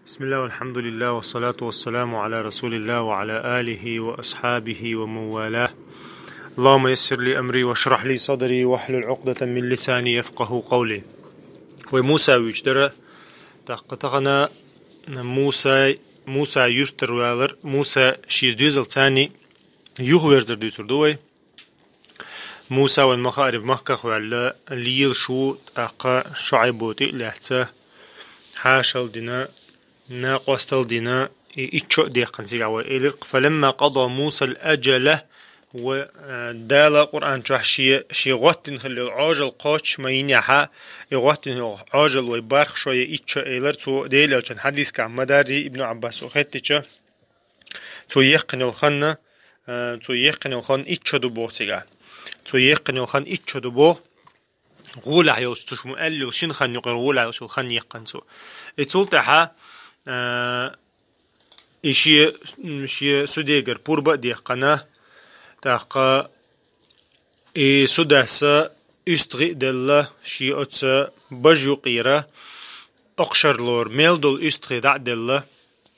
بسم الله والحمد لله والصلاة والسلام على رسول الله وعلى آله وأصحابه ومن والاه. اللهم يسر لي أمري واشرح لي صدري واحلل عقدة من لساني يفقه قولي. وموسى ويجدر تقطعنا موسى يشتر والر موسى شيز دوزل تاني يغويرزر دوزر دوي موسى والمخارب مكة وعلى ليل شو تاقا شعيبوتي لحتى حاشل دينا ناقوستل دينا إتشو ديقن سيقاوي إلق فلما قضى موسى الأجل ودالا قرآن جوح شي غوتن خلي العاجل قوش ما ينيحا غوتن عاجل ويبارخ شوية إتشو إلر تو ديلا جن حديث كعم مداري ابن عباس وخيتش تو يقن الخن إتشو دبو سيقا تو يقن الخن إتشو دبو غولا يوش تشمو ألو شن خن يقر غولا يوش الخن يقن سو إتولتها إشي سوديجر بوربا دي قناه تاقا سوداسا استغي دلا شي أتسا بجو قيرا أقشر لور ميل دول استغي دع دلا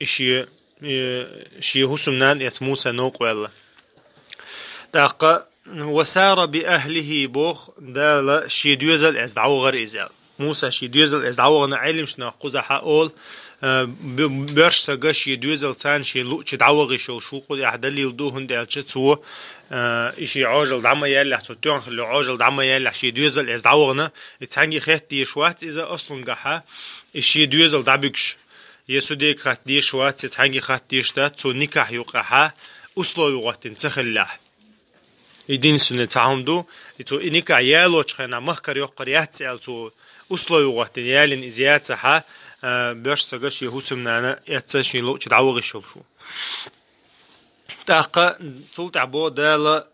شي هسمنان يسموسا نوق ولا تاقا وسار بأهله بوخ دالا شي دوزل از دعو غر إزال موسى شي دوزل از دعو غنا علم شنا قزحا أول برش سجى شي دوزل تان شي لو شي دعوة شو قد يحدلي لدو هند ألشتسو إشي عاجل دعما يالله تون خلو عاجل دعما يالله شي دوزل از دعوة يتانجي خيط دي شوات إذا أصلا جحا إشي دوزل دعبكش يسوديك خات دي شوات يتانجي خات دي شتات تو نكاح يوقعها أصلا يوقتن تخلاه يدين سنة تعمدو يتو نكاح يالو تخنا مخكر يوقر يهتسأل تو أصلا يوقتن يالين إزياتها باش سجاش يهوسمنا يتساشي لو تدعوغ الشوشو تاقا تولت عبو دالا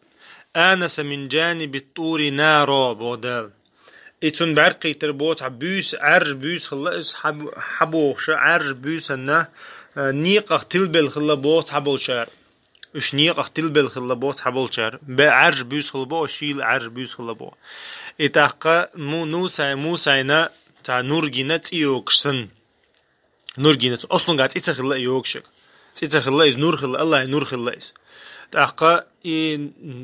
آنس من جانب الطور نارا بودال إتون برقي تربوت عبوس عرج بوس خلاص حبوش عرج بوس أنه نيقة تلبل خلابوت حبول شار إش نيقة تلبل خلابوت حبول شار بعرج بوس خلابو شيل عرج بوس خلابو إتاقا موسى تا نورجينا تيوكسن نورجينا أصلا قاعد تيتخلى يوكشك تيتخلى إز نور خلى الله نور خلى إز تأقى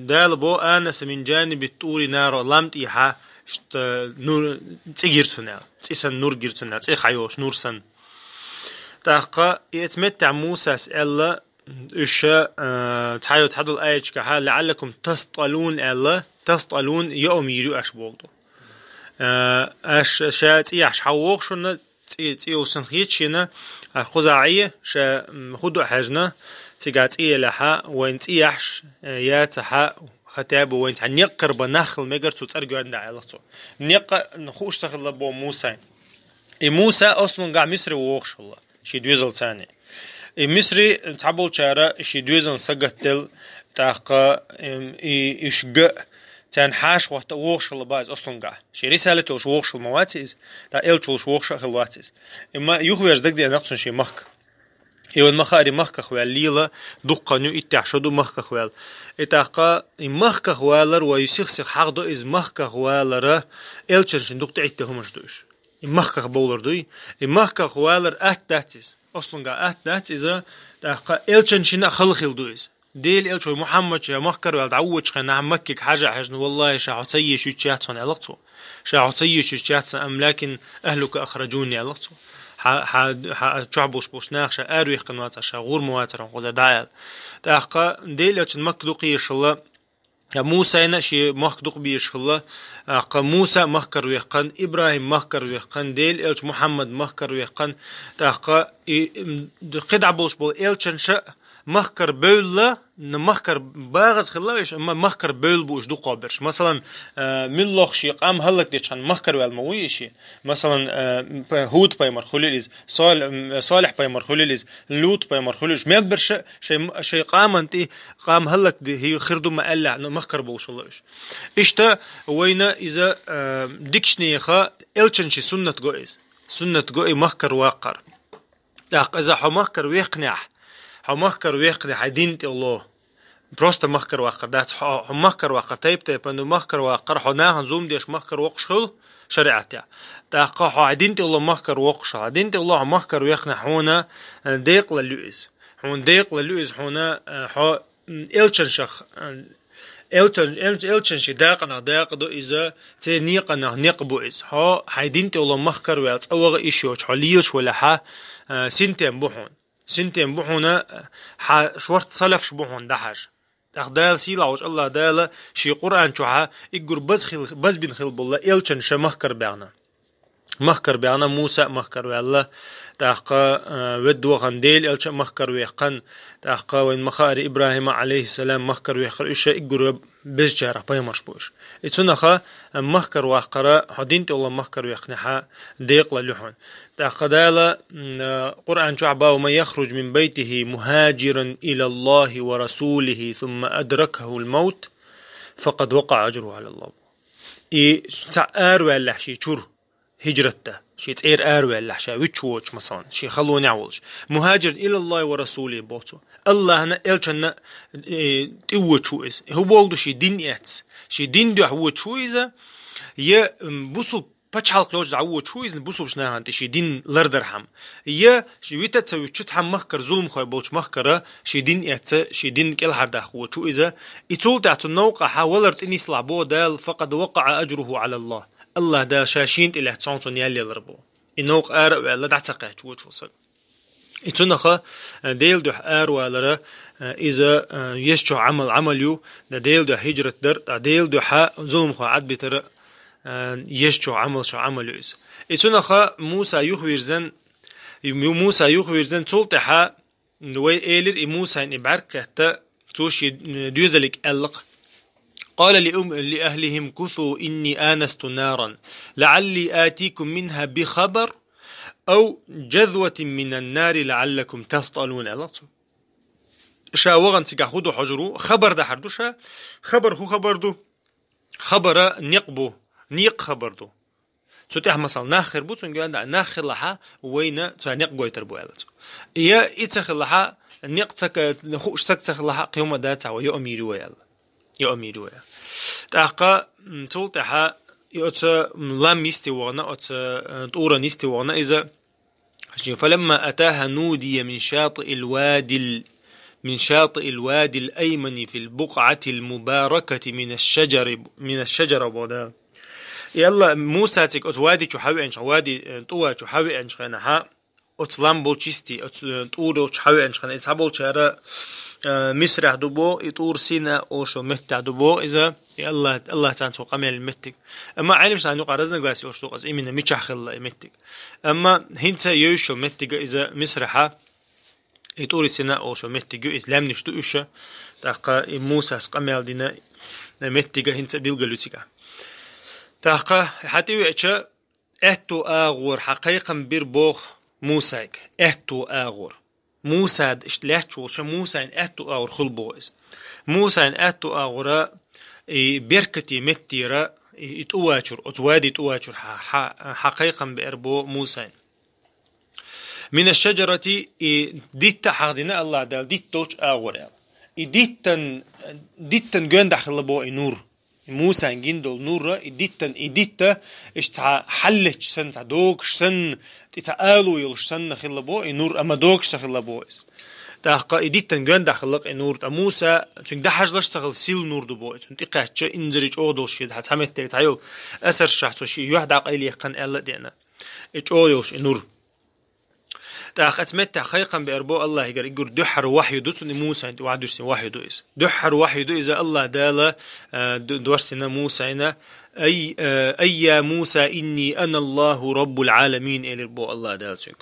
دالبو آنس من جانب الطور نار لامت إيحا شت نور تيجرتنا تيسن نور جرتنا تيخيوش نور سن تأقى يتمتع موسى سأل إيش تحيو تحدل آيش كها لعلكم تسطلون الله تسطلون يوم يرو أش بولدو أش شات إيش حوق شنا تيو سنخيتشنا خزاعية شا خدو حاجنا تيجات إيه لها وين تيحش يا تها خطاب وين تنيقر بنخل مجر تترجع عند علاقته نيق نخوش تخلى بو موسى موسى أصلا قاع مصري ووخش الله شي دوزل ثاني مصري تعبول شارع شي دوزل سجتل تاقا إشجع تان حاش وقت ووخش الله باز أصلا قاع شي رسالة وش ووخش المواتيز تا إلش ووخش خلواتيز إما يخوير زدق دي نقصن شي مخ يوم مخاري مخ خوال ليلا دقنو إتعشدو مخ خوال إتاقا مخ خوالر ويسخسخ حقدو إز مخ خوالر إلشن دقت عيتهم مشدوش مخ بولر دوي مخ خوالر أتاتيز أصلا قاع أتاتيز تاقا إلشن شنا خلخل دويز ديل إلش محمد يا مخكر والدعوة خنا مكك حاجة والله شاعتي شو تشاتون علاقته شاعتي شو تشاتون أم لكن أهلك أخرجوني علاقته شعبوش بوشناخ أروي قنوات غور مواتر وذا دايل تاقا ديل إلش مكدوقي يشلا يا موسى نشي مخدوق بيشلا أقا موسى مخكر ويقن إبراهيم مخكر ويقن ديل إلش محمد مخكر ويقن تاقا قد عبوش بول إلشن شأ مخكر بولا نمخكر باغز خلاش اما مخكر بول بوش دو قابرش مثلا من لوخ شي قام هلك ديشان مخكر والموي شي مثلا هود باي مرخوليز صالح باي مرخوليز لوط باي مرخوليز ميبرش شي قام انت قام هلك دي هي خردو ما قلع مخكر بوش اللهش اشتا وينا اذا ديكشنيخا الچن شي سنة جويز سنة جوي مخكر واقر اذا حو مخكر ويقنع حمخكر ويقنع دينت الله просто مخكر واقر دات مخكر واقر تيب انه مخكر واقر حنا هنزوم ديش مخكر وقشل شريعتها تاقا عدينت الله مخكر وقش عدينت الله مخكر ويخنا حونا ديق للوئز حون ديق للوئز حونا حو إلشن شخ إلشن شي داق دو إذا تنيقنا نقبو إز حو عدينت الله مخكر ويالت أوغ إشيوش حليش ولا حا سنتين بوحونا شورت صلف شبوحون دحاج أخدال سيلا وش الله دالا شي قرآن شوها يقول بس بين خلب الله إلشن شا مخكر بيانا موسى مخكر والله تاقا ودو غنديل إلشن مخكر ويقن تاقا وين مخار إبراهيم عليه السلام مخكر ويقر إشا يقول بس جارة بيمش بوش إتسنخا مخكر وقرا حدينت الله مخكر ويقنحا ديق للحون تاقا دالا قرآن شعبا وما يخرج من بيته مهاجرا إلى الله ورسوله ثم أدركه الموت فقد وقع أجره على الله تعار ولا شي شور هجرته شي تعير آر ولا شي ويتشوش مثلا شي خلو نعولش مهاجر إلى الله ورسوله بوتو الله هنا إلشنا تيوتشويز هو بوغدو شي دين إتس شي دين دو هو تشويزه يه بوصل بتشحال قيوش عو تشويز بوصل شناها أنت شي دين لردرهم يه شي ويتا تسوي تشتحم مخكر ظلم خوي بولش مخكرة شي دين إتس شي دين كل حدا هو تشويزه يطول تحت النوقع حاولت إني صلعبو دال فقد وقع أجره على الله الله دا شاشينت إلى تصنطون يالي ضربو إنوق آر ولا دعتقه وصل إتنخا ديل دو آر ولا إذا يشجع عمليو دا ديل دو هجرة در ديل دو ظلم خو عد بتر يشجع عمليو إذا إتنخا موسى يخويرزن تلتحا وي إيلر موسى إن إبعرك توشي ديوزلك ألق قال لأهلهم كثوا إني آنست نارا لعلي آتيكم منها بخبر أو جذوة من النار لعلكم تصطلون ألطو شاوغن تقاخدو حجرو خبر ده حردوشا خبر هو خبر دو خبر نيق خبر دو تتح مثلا ناخر بوتون قال ناخر لها وين تنيق قويتر بو ألطو يا إتخل لها نيق تك نخوش تخل لها قيوم داتا ويؤميرو يؤميرو تاقا تولتها يوتا لم يستوانا أو طورا يستوانا إذا فلما أتاها نودي من شاطئ الوادي الأيمن في البقعة المباركة من الشجرة بودا يلا موسى تك أتوادي تحوي أنش وادي طوا تحوي أنش خنها أتلام بولشيستي أتورو تحوي أنش خنا إسحابول شارع مصر دبو يطور سينا أوشو مت دبو إذا الله تعالى قام المتك أما علم شان يقارزنا قاسي أوشو قاس إمنا ميتشخ الله متك أما هنتا يوشو متك إذا مصر يطور سينا أوشو متك إسلام نشتو إيشا تاقا موسى قام دينا متك هنتا بيلقلوتيكا تاقا حتى ويتشا إهتو آغور حقيقا بيربوخ موساك إهتو آغور موسى اشتلاحشو شو موسى إن أتو أور خلبوز موسى إن أتو أورا بيركتي متيرا يتواتشر أتوادي يتواتشر حقيقا بأربو موسى من الشجرة ديتا حقدنا الله دال ديتوش أورا ديتن جند خلبو نور موسى جندول نور ديتا اشتع حلش سن تعدوك سن تتعالوا يلشن خلبو نور أما دوكش خلبو تاقا إديتن جند خلق نور موسى تون دحج لش تغل سيل نور دبو تون تقاش إنزرج أودو شيد هتعمل تريتايو أسر شحت شيء يحد عقيل يقن ألا دينا أودوش نور تاقا تمت حقيقا بأربو الله يقول دحر وحي دوتن موسى أنت وعدوش وحي دويس دحر وحي دو إذا الله دالا دورسنا موسى هنا أي يا موسى إني أنا الله رب العالمين إلى رب الله دالتك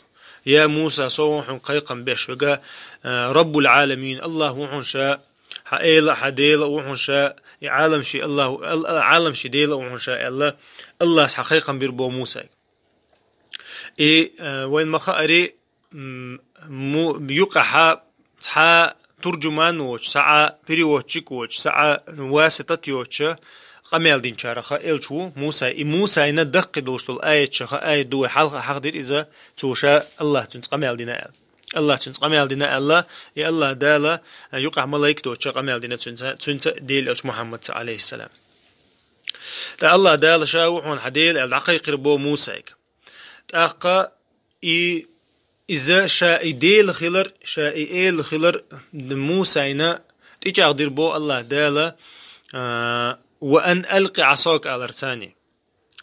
يا موسى صوح قيقا بشوجا رب العالمين الله وحنشاء حائل حديل وحنشاء عالم شي الله عالم شي ديل وحنشاء الله حقيقا بربو موسى وين ما خاري بيقع ترجمان وش ساعة بريوتشيك وش ساعة واسطة يوتش قميل دين شارخة إلشو موسى إن دق دوشتل آية شخة آية دوي حلقة حقدر إذا توشا الله تنت قميل دين آية الله تنس قمال دينا الله يا الله دالا يقع ملايكته تش قمال دينا تنس ديل محمد عليه السلام تا الله دالا شاوحون حديل العقيق ربو موسى تاقا إذا شاء ديل خلر شاء إيل خلر موسى تيجي دير بو الله دالا وأن ألقي عصاك على رساني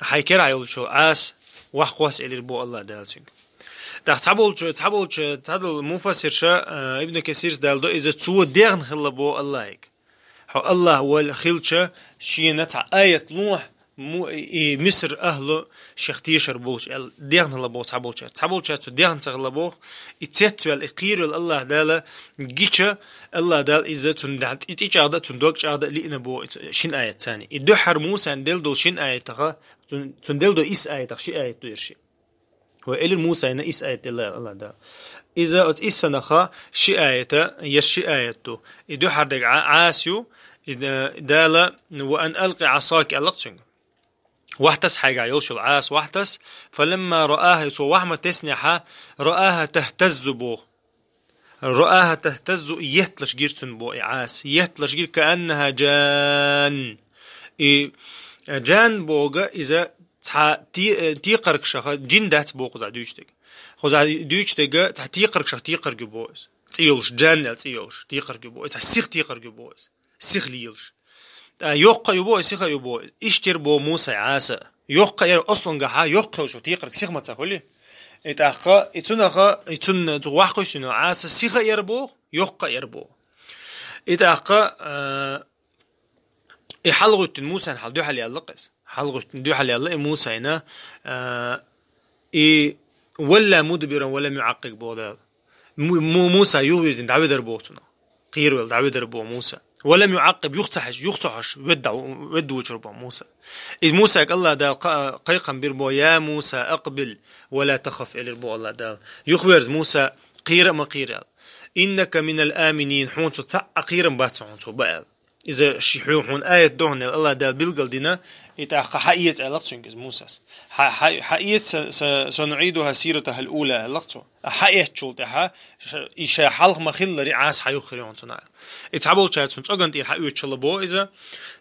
حيكر عيول شو عاس وحقوس إلي بو الله دالتين تحبول مفسر شا ابن كثير دالدو إذا تسوى ديغن خلا بو الله هيك حو الله هو الخلشة شي نتع آية نوح مصر أهله شختيشر بوش ديغن خلا بو تحبول تو ديغن تغلا بو اتتو الإقير الله دالا جيشا الله دال إذا تندعت إتجاعدة تندوك جاعدة لإنا بو شين آية تاني إدوحر موسى دلدو شين آية تغا تندلدو إس آية تغ شي آية دويرشي وإلى موسى إن إس آية الله دا إذا إس سنخا شي آية يشي آية تو إدوحر دق عاسيو دالا وأن ألقي عصاك ألقتشنج وحتس حاجة يوشل عاس وحتس فلما رآها يسوى وحمة تسنحها رآها تهتز بو رآها تهتز يهتلش جيرتن بو عاس يهتلش جير كأنها جان جان بوغا إذا تيقرك شخ جن دات بوغ زع دوشتك خو دوشتك تيقرك شخ تيقرك بوز تيولش جان تيولش تيقرك بوز سيخ تيقرك بوز سيخ ليلش يوقع يبو سيخ يبو اشتر بو موسى عاسى يوقع ير اصلا غها يوقع شو تيقرك سيخ ما تقولي اتاخا اتن توحق شنو عاسى سيخ يربو يوقع يربو اتاخا يحلغت موسى حلدو حلي اللقس حلغت دو حلي الله موسى هنا ولا مدبرا ولا معقق بودا موسى يوزن دعوه دربوتنا قير ولا دعوه دربو موسى ولم يعقب يختحش ودو شربو موسى إذ موسى الله دا قيقا بيربو يا موسى أقبل ولا تخف إلى ربو الله دا يخبر موسى قير ما قير إنك من الآمنين حون تتسع قيرا باتسعون بقى إذا شيحون آية دهن الله دا بلغل دينا يتأخى حقية علاقتين موسى حقية سنعيدها سيرتها الأولى علاقته حقية شولتها إيشا حلق مخل رعاس حيوخريون تنعي اتعبول شارتون تقن تير حقية شلبو إذا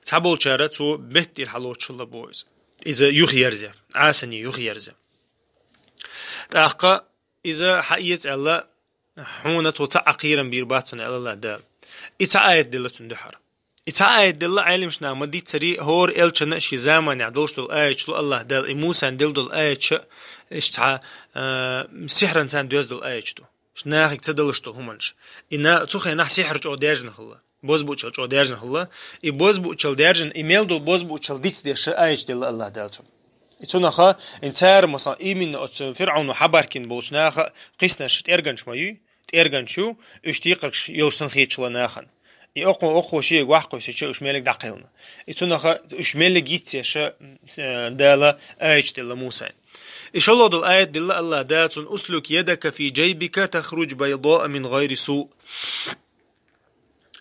اتعبول شارتو بهتير حلو شلبو إذا يخيرزة عاسني يخيرزة تأخى إذا حقية الله حونة وتعقيرا بيرباتون الله دا إتعاية دلتون دحر إتعاية دل عالم شنا مدي تري هور إلشنا شي زمان يعدوش دل آية شلو الله دل موسى دل دل آية ش إشتع سحر إنسان دوز دل آية شتو شناخك تدلش دل همانش إنا تخي نح سحر جو ديرجن خلا بوز بوشل جو ديرجن خلا بوز بوشل ديرجن إيميل دل بوز بوشل ديت ديش آية دل الله دلتو إتونخا إنتار مثلا إيمن فرعون وحبركين بوشناخا قسنا شت إرجنش مايو تإرجنشو إشتيقرش يوصن خيتشلا ناخن يأقو شيء واحد شيء إشمالك دقيلنا إتونخا إشمالك يتيش دالا آية دل موسى إن شاء الله دل آية دل الله دات أسلك يدك في جيبك تخرج بيضاء من غير سوء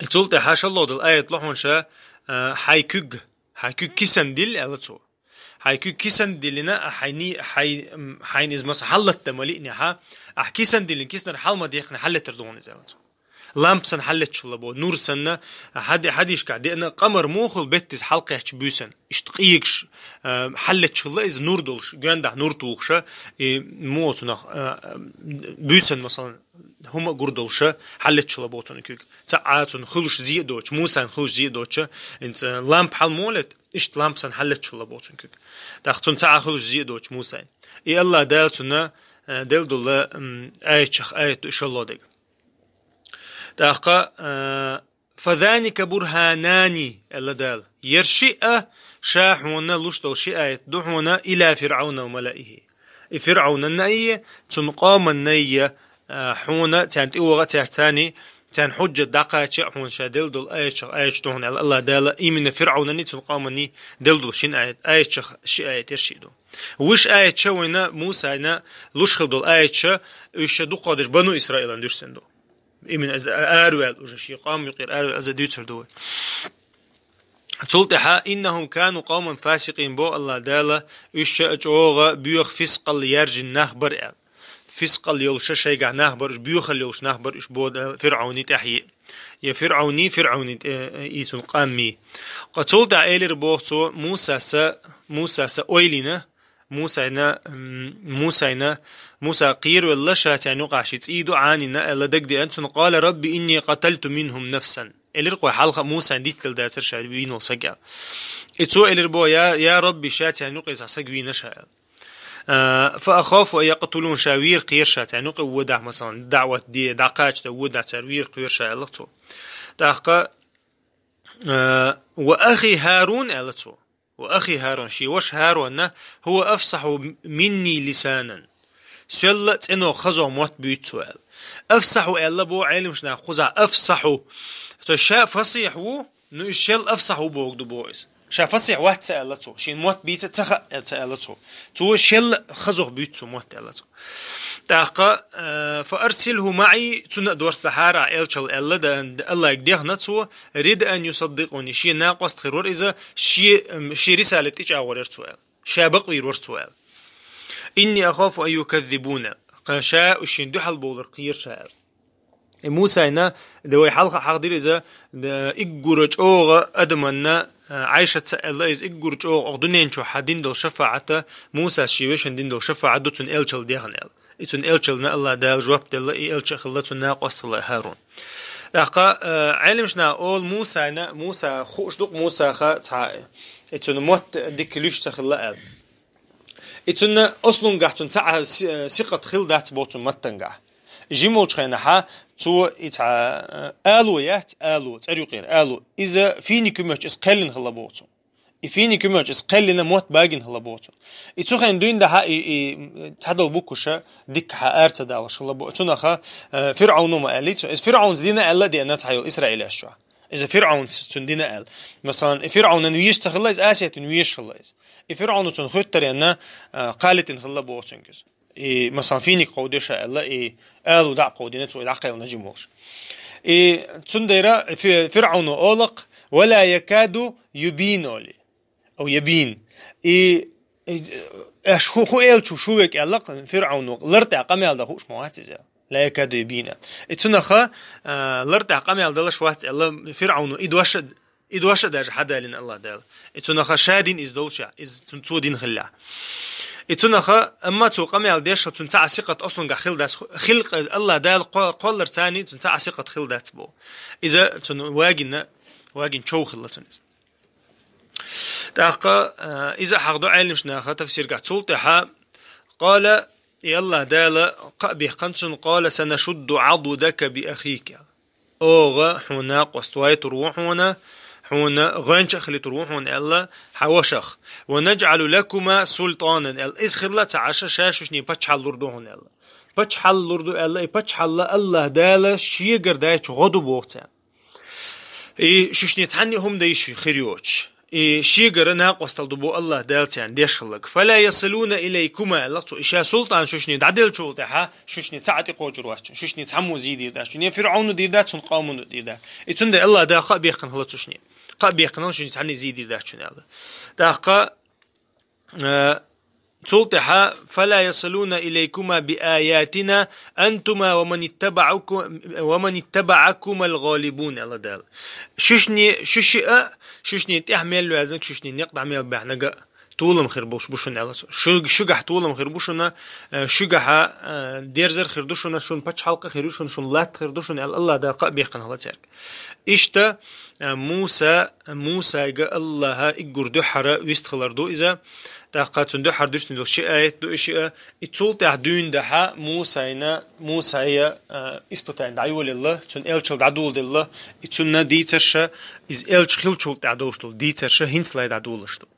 إتولت حاش الله دل آية لحون شا حيكوج كيسن دل ألتو حيكوج كيسن دلنا حين إز مس حلت تملئني كيسن دل كيسن حال ما ديخنا حلت تردون إزالتو لامبسن حلت شلبو نور سنة حديش قاعد أنا قمر موخل بتز حلقة بيسن اشتقيكش حلت شلا إذا نور دولش جانده نور توخشة موتنا بيسن مثلا هم قردولش حلت شلبو تنكيك ساعات خلوش زيدوش موسى خلوش زيدوش انت لامب حل مولت اشت لامبسن حلت شلبو تنكيك تاختون ساعة خلوش زيدوش موسى إيه الله دالتنا دل دولا آية إن شاء الله دق تاقا فذلك برهاناني الله دال يرشئ شاحونا لشتو شئت دحونا إلى فرعون وملئه فرعون النية تنقام النية حونا تانت إوغا تحتاني تان حجة دقا حون شادل دول آية دون الله دال إيمن فرعون تنقام النية دل دول شين آية شئت يرشئدو وش آية شوينا موسى لشخل دول آية يشدو قادش بنو إسرائيل اندرسندو إمن از أروال وجشي قام يقير أروال از ديتر دول تلتحا إنهم كانوا قوما فاسقين بو الله دالا إشا أجوغا بيوخ فسق اللي يرجن نخبر فسق اليوش شيء قا نخبر بيوخ اليوش نخبر إش بود فرعوني تحيي يا فرعوني إيسون قامي قتول دا إيلر بوغتو موسى سا أويلينا موسى قير والله شات يعني قاشيت إيدو عانينا ألا دقدي أنتن قال ربي إني قتلت منهم نفسا إلر قوي حلقة موسى ديستل داتر شاد بينو سجع إتو إلر بو يا ربي شات يعني قيس عسقوي نشاء فأخاف أن يقتلون شاوير قير شات يعني ودع مثلا دعوة دي دعقات ودع تروير قير شاء لطو دعقة وأخي هارون ألتو وأخي هارون شي وش هارون هو أفصح مني لسانا سلت إنه خزو موت بيت سؤال أفصحوا ألا بو علم شنا خزع أفصحوا تو شا فصيح وو نو الشل أفصحوا بوغدو بويس شا فصيح واحد سألتو شين موت بيت تخا سألتو تو شل خزو بيت موت ألتو تاقا فأرسله معي تنا دورت لحارة إلشل ألا دا الله يقديه نتسو ريد أن يصدقوني شي ناقص خيرور إذا شي رسالة إيش أورر سؤال شابق ويرور سؤال إني أخاف أن يكذبون قشاء الشين دوحل بولر قير شاعر موسى هنا دوي حلقة حقدير إذا إجورج أوغ أدمنا عايشة الله إذا إجورج أوغ أغدنين شو حدين دو شفاعته موسى شيوشن دين دو شفاعة دوتن إلشل ديهن إتن إلشل نا الله دال جواب دل إلشل خلتن ناقص الله هارون لقى علمشنا أول موسى هنا موسى خوش دوق موسى خا تعاء إتن موت ديك ليش تخلى إتن أصلن قحتن تعا ثقة خل دات بوتن متنقع جيمول خينها تو إتع آلو تريقير آلو إذا فيني كمش إسقلن هلا بوتو فيني كمش إسقلن موت باجن هلا بوتو إتو خين دوين ده تحدو بوكوشة ديك حارت ده وش هلا بوتو نخا فرعون ما قاليتو إذا فرعون زدينا الله دي أنا تحيو إسرائيل أشوا إذا فرعون سندينا قال مثلا فرعون نويش تخلى إذا آسيا نويش خلى إذا فرعون تنخطر أن قالت إن هلا بوتو إنجز مثلا فيني قودش الله قالوا دع قودينته إلى عقل نجموش تنديرا فرعون أولق ولا يكاد يبين لي أو يبين خو إلشو شوك ألق فرعون لرتع قميل ده خوش مواتزة لا يكاد يبين تنخا لرتع قميل ده لشوات الله فرعون إدوش داج حدا لين الله دال تنخا شادين إزدولشا إز تنتودين خلا إتناخا أما توقمي على ديش تنتع ثقة أصلاً خلدات خلق الله دال قولر تاني تنتع ثقة خلدات بو إذا واجن شو خلتونيز تاقا إذا حقدو علمش ناخا تفسير قعدتولتها قال يلا دال قبي قنصن قال سنشد عضدك بأخيك أوغا حنا قستواي تروحونا حونا غنش خلي تروحون الله حوشخ ونجعل لكما سلطانا الإسخر تعشى شاششني بتشحل لردوهن الله بتشحل لردو الله بتشحل الله دالا شيغر دايش غدو بوقتا ششني تحني هم دايش خيريوش شيغر ناقص تلدبو الله دالتان ديشخلق فلا يصلون إليكما لطو إشا سلطان ششني دعدل شوتها ششني تعطي قوجر واشن ششني تحمو زيدي داشن فرعون دير داتون قومون دير دا إتون دا الله دا قا بيقن هلتو شني قا بيقن شني تحني زيدي داشن الله دا قا تلتها فلا يصلون إليكما بآياتنا أنتما ومن اتبعكم الغالبون الله دال ششني تحمل لازم ششني نقطع عمل بحنا طولم خربوش بوشنا الله شجح طولم خربوشنا شجح ديرزر خردوشنا شون بتش حلقة خيروشنا شون لات خردوشنا الله دال قا بيقن الله ترك إشتا موسى جاء الله إجور دحرة ويستخلردو إذا تاقاتون دحر دوشتن دو شيء دو شيء يتول تعدون دها موسى إسبتان دعيول الله تون إلشل دعدول الله يتون ديترشة إز إلش خلشل تعدوشتول ديترشة هنسلا دعدولشتول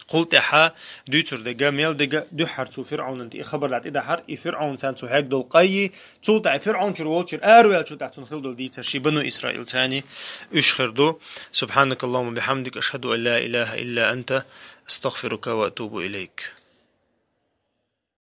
قلت ها دوتر دجا ميل دجا دحر تو فرعون أنت خبر لات إذا حر فرعون سان تو هيك دول قي تو تاع فرعون شروتشر أرويل شو تاعتون خل دول ديتر شي بنو إسرائيل ثاني أشخردو سبحانك اللهم بحمدك أشهد أن لا إله إلا أنت أستغفرك وأتوب إليك